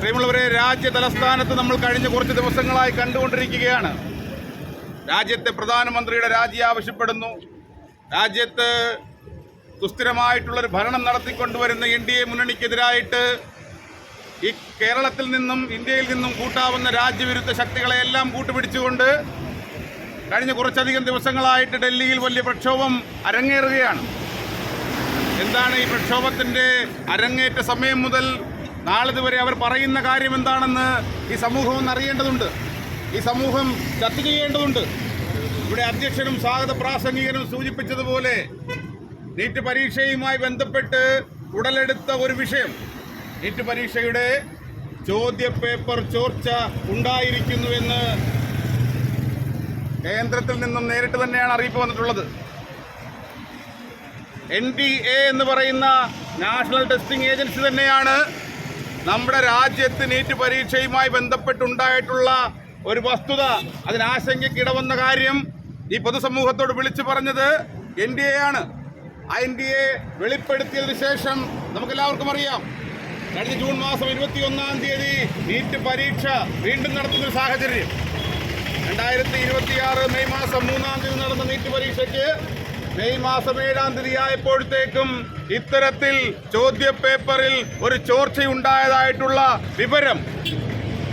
പ്രിയമുള്ളവരെ, രാജ്യ തലസ്ഥാനത്ത് നമ്മൾ കഴിഞ്ഞ കുറച്ച് ദിവസങ്ങളായി കണ്ടുകൊണ്ടിരിക്കുകയാണ്. രാജ്യത്തെ പ്രധാനമന്ത്രിയുടെ രാജി ആവശ്യപ്പെടുന്നു. രാജ്യത്ത് സുസ്ഥിരമായിട്ടുള്ളൊരു ഭരണം നടത്തിക്കൊണ്ടുവരുന്ന NDA മുന്നണിക്കെതിരായിട്ട് ഈ കേരളത്തിൽ നിന്നും ഇന്ത്യയിൽ നിന്നും കൂട്ടാവുന്ന രാജ്യവിരുദ്ധ ശക്തികളെയെല്ലാം കൂട്ടുപിടിച്ചുകൊണ്ട് കഴിഞ്ഞ കുറച്ചധികം ദിവസങ്ങളായിട്ട് ഡൽഹിയിൽ വലിയ പ്രക്ഷോഭം അരങ്ങേറുകയാണ്. എന്താണ് ഈ പ്രക്ഷോഭത്തിൻ്റെ അരങ്ങേറ്റ സമയം മുതൽ നാളിത് വരെ അവർ പറയുന്ന കാര്യം എന്താണെന്ന് ഈ സമൂഹം ഒന്ന് അറിയേണ്ടതുണ്ട്. ഈ സമൂഹം ചർച്ച ചെയ്യേണ്ടതുണ്ട്. ഇവിടെ അധ്യക്ഷനും സ്വാഗത പ്രാസംഗികനും സൂചിപ്പിച്ചതുപോലെ നീറ്റ് പരീക്ഷയുമായി ബന്ധപ്പെട്ട് ഉടലെടുത്ത ഒരു വിഷയം, നീറ്റ് പരീക്ഷയുടെ ചോദ്യപേപ്പർ ചോർച്ച ഉണ്ടായിരിക്കുന്നുവെന്ന് കേന്ദ്രത്തിൽ നിന്നും നേരിട്ട് തന്നെയാണ് അറിയിപ്പ് വന്നിട്ടുള്ളത്. NTA എന്ന് പറയുന്ന നാഷണൽ ടെസ്റ്റിംഗ് ഏജൻസി തന്നെയാണ് നമ്മുടെ രാജ്യത്ത് നീറ്റ് പരീക്ഷയുമായി ബന്ധപ്പെട്ടുണ്ടായിട്ടുള്ള ഒരു വസ്തുത, അതിനാശങ്കയ്ക്ക് ഇടവന്ന കാര്യം ഈ പൊതുസമൂഹത്തോട് വിളിച്ചു പറഞ്ഞത് NDA ആണ്. ആ NDA വെളിപ്പെടുത്തിയതിനു ശേഷം നമുക്കെല്ലാവർക്കും അറിയാം, കഴിഞ്ഞ ജൂൺ മാസം 21-ാം തീയതി നീറ്റ് പരീക്ഷ വീണ്ടും നടത്തുന്ന സാഹചര്യം. 2026 മെയ് മാസം 3-ാം തീയതി നടന്ന നീറ്റ് പരീക്ഷയ്ക്ക് മെയ് മാസം 7-ാം തീയതി ആയപ്പോഴത്തേക്കും ഇത്തരത്തിൽ ചോദ്യപേപ്പറിൽ ഒരു ചോർച്ചയുണ്ടായതായിട്ടുള്ള വിവരം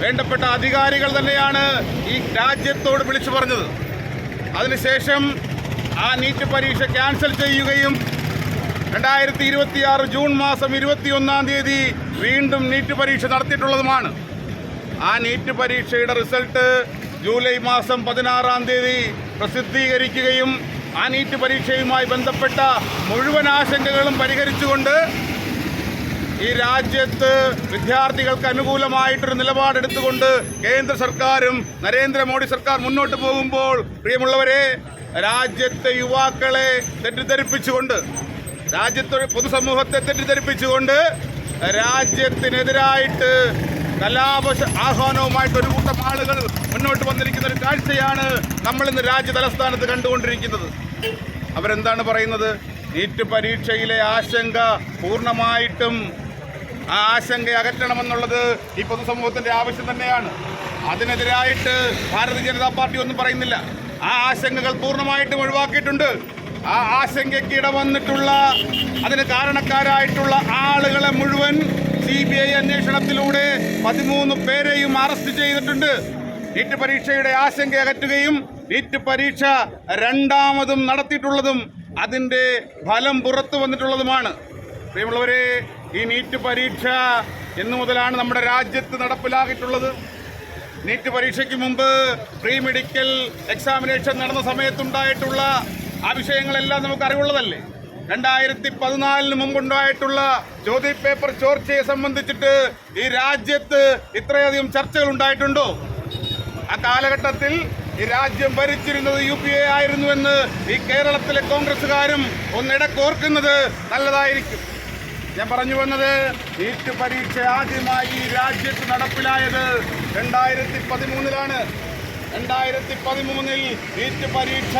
വേണ്ടപ്പെട്ട അധികാരികൾ തന്നെയാണ് ഈ രാജ്യത്തോട് വിളിച്ചു പറഞ്ഞത്. അതിനുശേഷം ആ നീറ്റ് പരീക്ഷ ക്യാൻസൽ ചെയ്യുകയും 2026 ജൂൺ മാസം 21-ാം തീയതി വീണ്ടും നീറ്റ് പരീക്ഷ നടത്തിയിട്ടുള്ളതുമാണ്. ആ നീറ്റ് പരീക്ഷയുടെ റിസൾട്ട് ജൂലൈ മാസം 16-ാം തീയതി പ്രസിദ്ധീകരിക്കുകയും ആ നീറ്റ് പരീക്ഷയുമായി ബന്ധപ്പെട്ട മുഴുവൻ ആശങ്കകളും പരിഹരിച്ചുകൊണ്ട് ഈ രാജ്യത്ത് വിദ്യാർത്ഥികൾക്ക് അനുകൂലമായിട്ടൊരു നിലപാടെടുത്തുകൊണ്ട് കേന്ദ്ര സർക്കാരും നരേന്ദ്രമോദി സർക്കാർ മുന്നോട്ട് പോകുമ്പോൾ, പ്രിയമുള്ളവരെ, രാജ്യത്തെ യുവാക്കളെ തെറ്റിദ്ധരിപ്പിച്ചുകൊണ്ട്, രാജ്യത്തെ പൊതുസമൂഹത്തെ തെറ്റിദ്ധരിപ്പിച്ചുകൊണ്ട് രാജ്യത്തിനെതിരായിട്ട് കലാപ ആഹ്വാനവുമായിട്ട് ഒരു കൂട്ടം ആളുകൾ മുന്നോട്ട് വന്നിരിക്കുന്ന ഒരു കാഴ്ചയാണ് നമ്മൾ ഇന്ന് രാജ്യ തലസ്ഥാനത്ത് കണ്ടുകൊണ്ടിരിക്കുന്നത്. അവരെന്താണ് പറയുന്നത്? നീറ്റ് പരീക്ഷയിലെ ആശങ്ക പൂർണ്ണമായിട്ടും ആ ആശങ്ക അകറ്റണമെന്നുള്ളത് ഈ പൊതുസമൂഹത്തിൻ്റെ ആവശ്യം തന്നെയാണ്. അതിനെതിരായിട്ട് ഭാരതീയ ജനതാ പാർട്ടി ഒന്നും പറയുന്നില്ല. ആ ആശങ്കകൾ പൂർണ്ണമായിട്ടും ഒഴിവാക്കിയിട്ടുണ്ട്. ആ ആശങ്കയ്ക്ക് ഇടവന്നിട്ടുള്ള, അതിന് കാരണക്കാരായിട്ടുള്ള ആളുകളെ മുഴുവൻ CBI അന്വേഷണത്തിലൂടെ 13 പേരെയും അറസ്റ്റ് ചെയ്തിട്ടുണ്ട്. നീറ്റ് പരീക്ഷയുടെ ആശങ്ക അകറ്റുകയും നീറ്റ് പരീക്ഷ രണ്ടാമതും നടത്തിയിട്ടുള്ളതും അതിൻ്റെ ഫലം പുറത്തു വന്നിട്ടുള്ളതുമാണ്. പ്രിയമുള്ളവരെ, ഈ നീറ്റ് പരീക്ഷ എന്നു മുതലാണ് നമ്മുടെ രാജ്യത്ത് നടപ്പിലാക്കിയിട്ടുള്ളത്? നീറ്റ് പരീക്ഷയ്ക്ക് മുമ്പ് പ്രീ മെഡിക്കൽ എക്സാമിനേഷൻ നടന്ന സമയത്തുണ്ടായിട്ടുള്ള ആ വിഷയങ്ങളെല്ലാം നമുക്ക് അറിവുള്ളതല്ലേ? 2014 മുമ്പുണ്ടായിട്ടുള്ള ചോദ്യപേപ്പർ ചോർച്ചയെ സംബന്ധിച്ചിട്ട് ഈ രാജ്യത്ത് ഇത്രയധികം ചർച്ചകൾ ഉണ്ടായിട്ടുണ്ടോ? ആ കാലഘട്ടത്തിൽ ഈ രാജ്യം ഭരിച്ചിരുന്നത് UPA ആയിരുന്നുവെന്ന് ഈ കേരളത്തിലെ കോൺഗ്രസ്സുകാരും ഒന്നിടക്കോർക്കുന്നത് നല്ലതായിരിക്കും. ഞാൻ പറഞ്ഞു വന്നത്, നീറ്റ് പരീക്ഷ ആദ്യമായി ഈ രാജ്യത്ത് നടപ്പിലായത് 2013-ലാണ്. 2013-ൽ നീറ്റ് പരീക്ഷ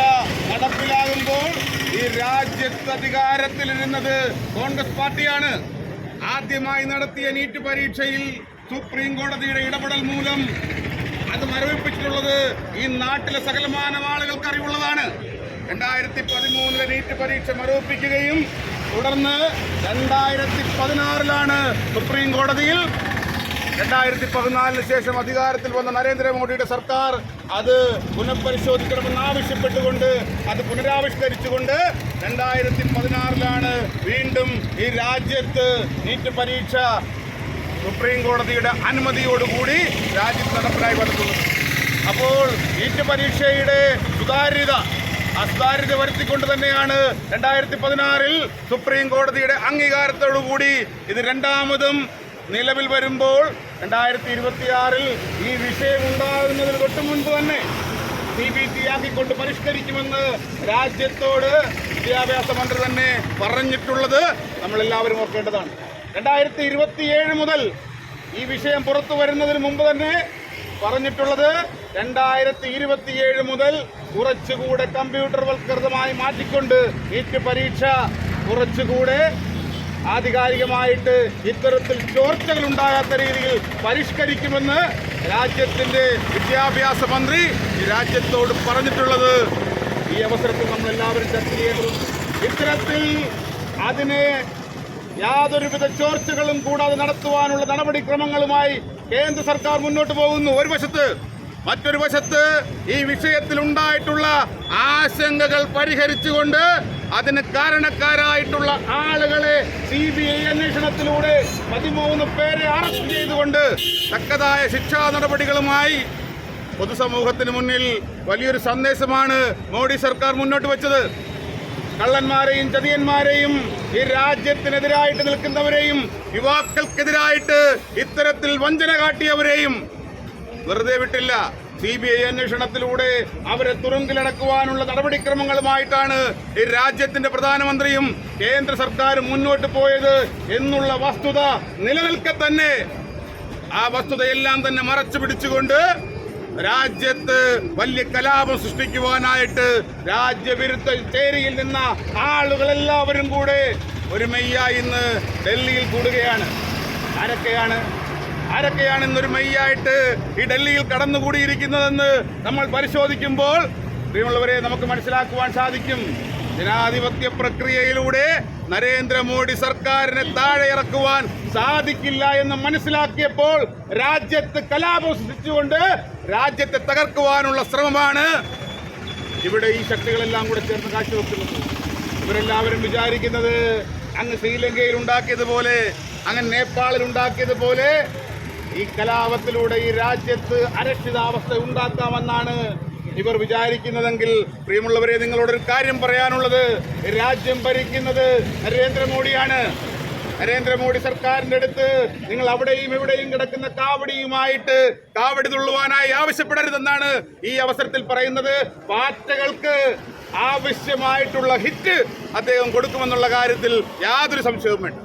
നടപ്പിലാകുമ്പോൾ ഈ രാജ്യത്ത് അധികാരത്തിലിരുന്നത് കോൺഗ്രസ് പാർട്ടിയാണ്. ആദ്യമായി നടത്തിയ നീറ്റ് പരീക്ഷയിൽ സുപ്രീം കോടതിയുടെ ഇടപെടൽ മൂലം അത് മരവിപ്പിച്ചിട്ടുള്ളത് ഈ നാട്ടിലെ സകലമാനം ആളുകൾക്ക് അറിവുള്ളതാണ്. 2013-ലെ നീറ്റ് പരീക്ഷ മരവിപ്പിക്കുകയും തുടർന്ന് 2016-ലാണ് സുപ്രീം കോടതിയിൽ 2014-ന് ശേഷം അധികാരത്തിൽ വന്ന നരേന്ദ്രമോദിയുടെ സർക്കാർ അത് പുനഃപരിശോധിക്കണമെന്ന് ആവശ്യപ്പെട്ടുകൊണ്ട് അത് പുനരാവിഷ്കരിച്ചുകൊണ്ട് 2016-ലാണ് വീണ്ടും ഈ രാജ്യത്ത് നീറ്റ് പരീക്ഷ സുപ്രീം കോടതിയുടെ അനുമതിയോടുകൂടി രാജ്യത്ത് നടപ്പിലായി വരുന്നത്. അപ്പോൾ നീറ്റ് പരീക്ഷയുടെ അസുതാര്യത വരുത്തിക്കൊണ്ട് തന്നെയാണ് 2016-ൽ സുപ്രീം കോടതിയുടെ അംഗീകാരത്തോടുകൂടി ഇത് രണ്ടാമതും നിലവിൽ വരുമ്പോൾ 2026-ൽ ഈ വിഷയം ഉണ്ടാകുന്നതിന് തൊട്ട് മുൻപ് തന്നെ CBT ആക്കിക്കൊണ്ട് പരിഷ്കരിക്കുമെന്ന് രാജ്യത്തോട് വിദ്യാഭ്യാസ മന്ത്രി തന്നെ പറഞ്ഞിട്ടുള്ളത് നമ്മളെല്ലാവരും ഓർക്കേണ്ടതാണ്. 2027 മുതൽ ഈ വിഷയം പുറത്തു വരുന്നതിന് മുമ്പ് തന്നെ പറഞ്ഞിട്ടുള്ളത് 2027 മുതൽ കുറച്ചുകൂടെ കമ്പ്യൂട്ടർവൽകൃതമായി മാറ്റിക്കൊണ്ട് നീറ്റ് പരീക്ഷ കുറച്ചുകൂടെ ആധികാരികമായിട്ട് ഇത്തരത്തിൽ ചോർച്ചകൾ ഉണ്ടാകാത്ത രീതിയിൽ പരിഷ്കരിക്കുമെന്ന് രാജ്യത്തിന്റെ വിദ്യാഭ്യാസ മന്ത്രി ഈ രാജ്യത്തോട് പറഞ്ഞിട്ടുള്ളത് ഈ അവസരത്തിൽ നമ്മൾ എല്ലാവരും ചർച്ച ചെയ്യേണ്ടതുണ്ട്. ഇത്തരത്തിൽ അതിനെ യാതൊരുവിധ ചോർച്ചകളും കൂടാതെ നടത്തുവാനുള്ള നടപടിക്രമങ്ങളുമായി കേന്ദ്ര സർക്കാർ മുന്നോട്ട് പോകുന്നു ഒരു വശത്ത്. മറ്റൊരു വശത്ത് ഈ വിഷയത്തിൽ ഉണ്ടായിട്ടുള്ള ആശങ്കകൾ പരിഹരിച്ചുകൊണ്ട് അതിന് കാരണക്കാരായിട്ടുള്ള ആളുകളെ CBI അന്വേഷണത്തിലൂടെ 13 പേരെ അറസ്റ്റ് ചെയ്തുകൊണ്ട് തക്കതായ ശിക്ഷാ നടപടികളുമായി പൊതുസമൂഹത്തിന് മുന്നിൽ വലിയൊരു സന്ദേശമാണ് മോഡി സർക്കാർ മുന്നോട്ട് വെച്ചത്. കള്ളന്മാരെയും ചതിയന്മാരെയും ഈ രാജ്യത്തിനെതിരായിട്ട് നിൽക്കുന്നവരെയും യുവാക്കൾക്കെതിരായിട്ട് ഇത്തരത്തിൽ വഞ്ചന കാട്ടിയവരെയും വെറുതെ വിട്ടില്ല. CBI അന്വേഷണത്തിലൂടെ അവരെ തുറുങ്കിലടക്കുവാനുള്ള നടപടിക്രമങ്ങളുമായിട്ടാണ് ഈ രാജ്യത്തിന്റെ പ്രധാനമന്ത്രിയും കേന്ദ്ര സർക്കാരും മുന്നോട്ട് പോയത് എന്നുള്ള വസ്തുത നിലനിൽക്കെ തന്നെ ആ വസ്തുതയെല്ലാം തന്നെ മറച്ചു പിടിച്ചുകൊണ്ട് രാജ്യത്ത് വലിയ കലാപം സൃഷ്ടിക്കുവാനായിട്ട് രാജ്യവിരുദ്ധ ചേരിയിൽ നിന്ന ആളുകളെല്ലാവരും കൂടെ ഒരുമയ്യായി ഇന്ന് ഡൽഹിയിൽ കൂടുകയാണ്. ആരൊക്കെയാണ് ഇന്നൊരു മെയ്യായിട്ട് ഈ ഡൽഹിയിൽ കടന്നുകൂടിയിരിക്കുന്നതെന്ന് നമ്മൾ പരിശോധിക്കുമ്പോൾ പ്രിയമുള്ളവരെ നമുക്ക് മനസ്സിലാക്കുവാൻ സാധിക്കും. ജനാധിപത്യ പ്രക്രിയയിലൂടെ നരേന്ദ്രമോദി സർക്കാരിനെ താഴെ ഇറക്കുവാൻ സാധിക്കില്ല എന്ന് മനസ്സിലാക്കിയപ്പോൾ രാജ്യത്ത് കലാപം സൃഷ്ടിച്ചുകൊണ്ട് രാജ്യത്തെ തകർക്കുവാനുള്ള ശ്രമമാണ് ഇവിടെ ഈ ശക്തികളെല്ലാം കൂടെ ചേർന്ന് കാഴ്ചവെക്കുന്നത്. ഇവരെല്ലാവരും വിചാരിക്കുന്നത് അങ്ങ് ശ്രീലങ്കയിൽ ഉണ്ടാക്കിയതുപോലെ, അങ്ങ് നേപ്പാളിൽ ഉണ്ടാക്കിയതുപോലെ ഈ കലാപത്തിലൂടെ ഈ രാജ്യത്ത് അരക്ഷിതാവസ്ഥ ഉണ്ടാക്കാമെന്നാണ് ഇവർ വിചാരിക്കുന്നതെങ്കിൽ പ്രിയമുള്ളവരെ നിങ്ങളോടൊരു കാര്യം പറയാനുള്ളത്, രാജ്യം ഭരിക്കുന്നത് നരേന്ദ്രമോദിയാണ്. നരേന്ദ്രമോദി സർക്കാരിന്റെ അടുത്ത് നിങ്ങൾ അവിടെയും ഇവിടെയും കിടക്കുന്ന കാവടിയുമായിട്ട് കാവടി തുള്ളുവാനായി ആവശ്യപ്പെടരുതെന്നാണ് ഈ അവസരത്തിൽ പറയുന്നത്. പാർട്ടികൾക്ക് ആവശ്യമായിട്ടുള്ള ഹിറ്റ് അദ്ദേഹം കൊടുക്കുമെന്നുള്ള കാര്യത്തിൽ യാതൊരു സംശയവും വേണ്ട.